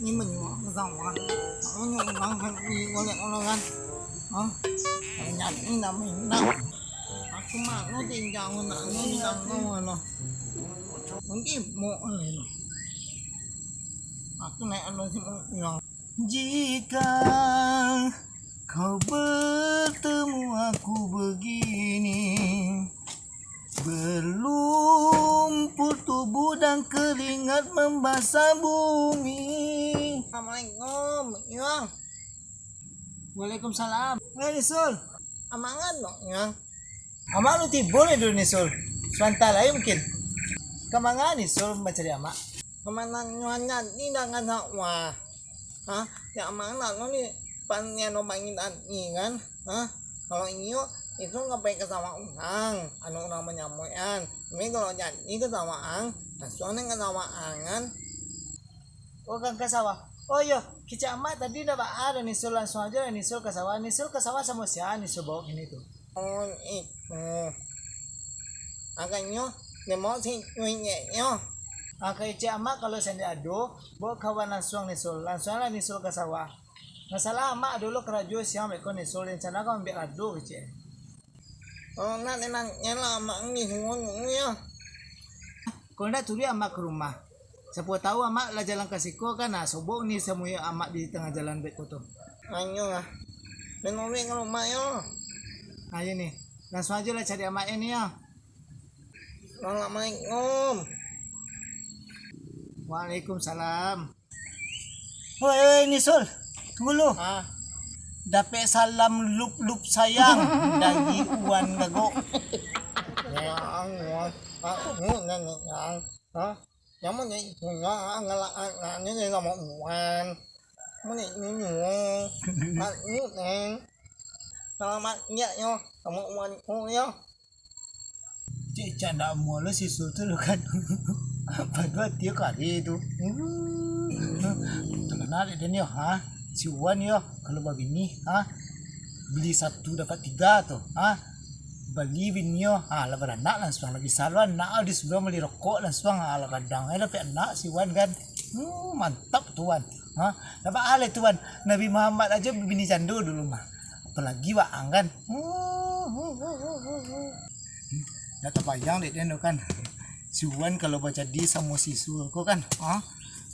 Ni mình rong à. Nó nhung nó đi qua lại nó gan. Hả? Nhặt ni là mình đâu. Aku mah nó tinggal nó tinggal nó. Mungkin mau này. Aku naik anu sih mau. Jika kau bertemu aku begini, berlumpur tubuh dan keringat membasah bumi. Assalamualaikum, Yang. Waalaikumsalam. Nisul. Amangan no, Yang. Ama lu timbul nih dulu Nisul. Sebentar aja mungkin. Kemangan Nisul mencari ama. Kemana nyuanya ini dengan wah. Hah? Ya mana no nih pannya no mangin kan? Hah? Kalau ini itu ngapain ke sama orang, anu namanya moyan. Ini kalau nyanyi ke sama ang, soalnya ke sama angan. Oh kan ke sawah. Oh iya, kita amat tadi udah ada Nisul langsung aja Nisul ke sawah sama siapa Nisul bawa ini tuh. Oh itu. Agaknya nemo sih nyuinya. Kayak cik amak kalau saya ado, bawa kawan langsung Nisul lah Nisul ke sawah. Masalah amak dulu kerajo siang mereka Nisul yang sana kau ambil ado cik. Oh nak nyala amak ni ya. Kalau nak tuli amak ke rumah. Siapa tahu amak lah jalan ke siko kan, nah sobok ni semua amak di tengah jalan baik tu. Anyo lah. Menoleh ke rumah yo. Ayo nih, langsung aja lah cari amak ini ya. Assalamualaikum. Waalaikumsalam. Woi Nisul, tunggu lu. Dapat salam lup sayang dari Uwan Gago. Yang mana ini nama Uwan. Mana ini selamat ya yo, sama Uwan yo. Cik canda mula si Sultan kan. Pada tiap kali itu. Terkenal dia ni ha. Si Wan yo kalau begini beli 1 dapat 3 tuh beli bini yo lah beranak langsung lagi saluan nak di sebelah beli rokok langsung lah kadang dapat anak si Wan kan mantap tuan dapat hal tuan Nabi Muhammad aja bini candu dulu mah apalagi waang kan dah terbayang deh dia kan si Wan kalau baca di sama sisu kok kan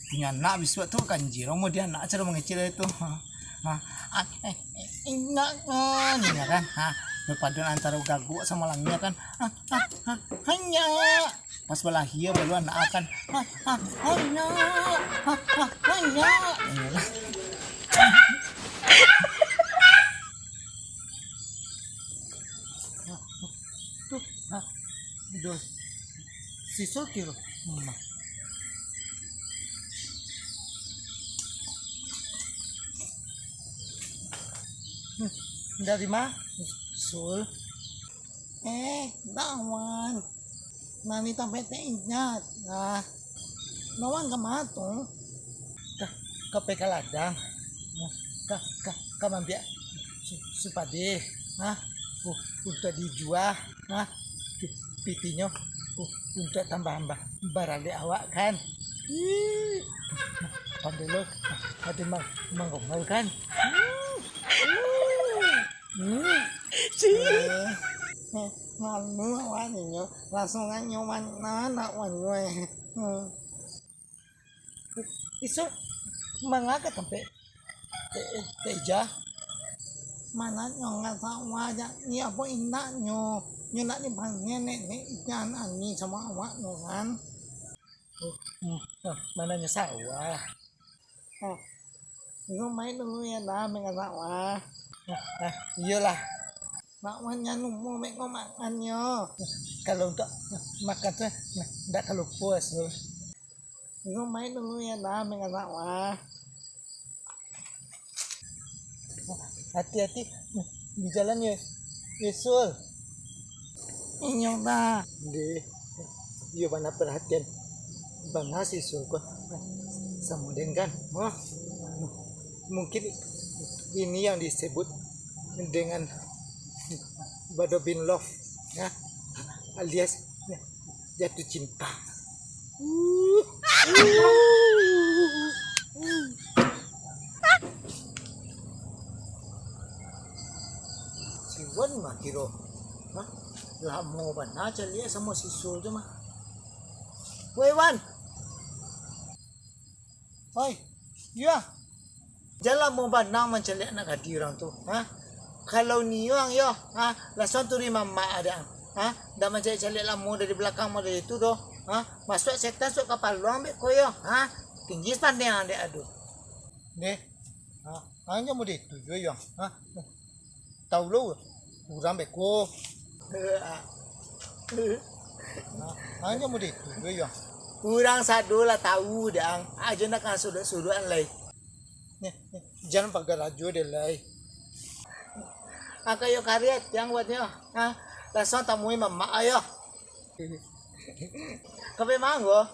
punya anak biswa tuh kan jiro mau dia anak cara mengecil itu enak kan ya kan berpaduan antara gagu sama langnya kan hanya pas belahia baru anak akan hanya tuh siswa kilo dari mana? Sul. Dawan. Nani sampai ingat. Nawan kemana tuh? Ke Pekaladang. Ke Mambiak. Supade. Untuk dijual. Pipinya. Untuk tambah barale awak kan. Pandelo. Ada manggomel kan. Malu awalnya langsung nyoman anak gue isu mengangkat sampai teja mana nyongat sama aja ni apa indaknya nak ni panggil nenek jangan ani sama awak kan mana sawah itu main dulu ya dah mengasawah iyalah maknya mau mereka makannya kalau untuk makan tuh tidak kalau puas loh itu main dulu ya dah mengasawah hati-hati di jalan ya Yesul ini dah deh iya mana perhatian bangga sih Yesul kok samuden kan mungkin ini yang disebut dengan Bado bin Love ya alias jatuh cinta wan makiro. Ha? Lah mo ba na chali sama si Sul tu mah. Woi Wan. Oi. Ya. Jalan mo ba nang mencari anak gadi orang tu? Ha? Kalau ni orang yo, ha? Langsung turi mama ada. Ha? Dah mencari lah mo dari belakang mo dari itu doh. Ha? Masuk setan masuk kapal luang be koyo. Ha? Tinggi pandai ande aduh. Deh. Ha? Hanya mo itu jo yo. Ha? Tahu lo. Kurang be ko. Hanya mo itu jo yo. Kurang satu lah tahu dang. Aja nak kan sudah lain. Jangan pakai rajo deh lai. Kayo karet yang buatnya. Ha? Langsung tamui mama ayo. Kape manggo.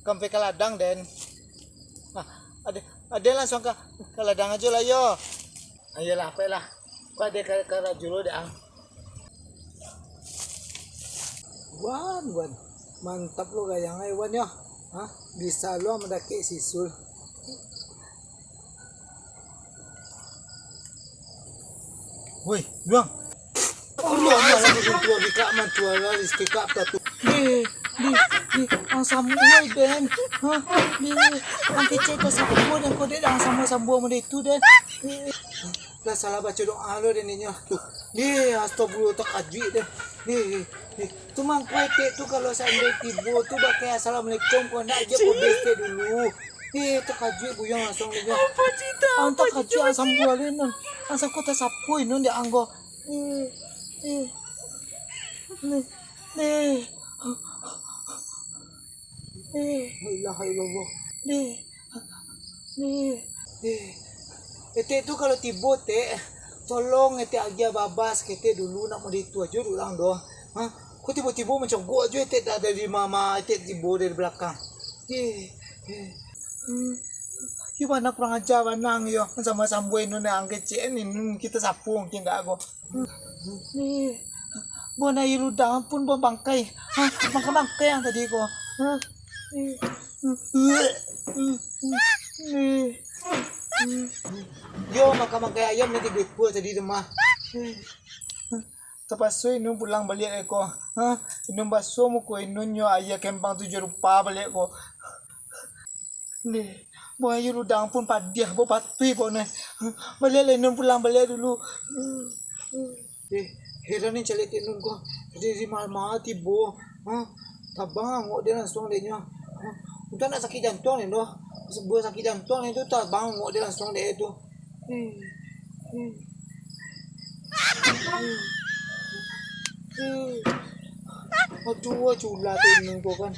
Kampe kaladang den. Ada langsung ke ladang aja lah yo. Ayolah, apa lah. Kau ada ke rajulo deh ang. Wan. Mantap lo gayang ay Wan yo. Ha? Bisa lo mendaki si Sul. Woi, Bang. Allah malah tua bika mantua lah rizki kap tu. Di ang samu ay den. Ha? Di ang kecil ke sabu dan kau dia ang samu mo itu den. Lah salah baca doa lo den ini. Di astagfirullah tak ajwi den. Di tu mang kuete tu kalau sampai tibo tu pakai assalamualaikum kau nak aja kau beste dulu. Tak ajwi buyang langsung dia. Anta kaji ang samu alin nun. Ang sakota sapuy nun dia anggo. Ilaha illallah. Ete itu kalau tibo tolong ete aja babas kete dulu nak mau ditu aja ulang doang. Ha? Kok tiba-tiba macam gua aja ete dari mama ete tibo dari belakang. Gimana kurang ajar banang yo sama sambuin nun ang kecil ni kita sapu mungkin enggak aku. Bona irudang pun bon bangkai. Ha, bangkai yang tadi ko. Ha. Yo makan ayam nanti duit pun tadi rumah. Tapasoi nun pulang balik ko. Ha, inun baso mo ko inun yo ayah kembang 7 rupa balik ko. Ni, buah irudang pun padiah bo patui bo ne. Balik inun pulang balik dulu. Heran ni calik tinun ko. Jadi mati bo. Ha? Tabang ngok dia langsung dia nya. Udah nak sakit jantung ni doh. Sebuah sakit jantung itu tabang ngok dia langsung dia itu. Aduh, culah tinun ko kan.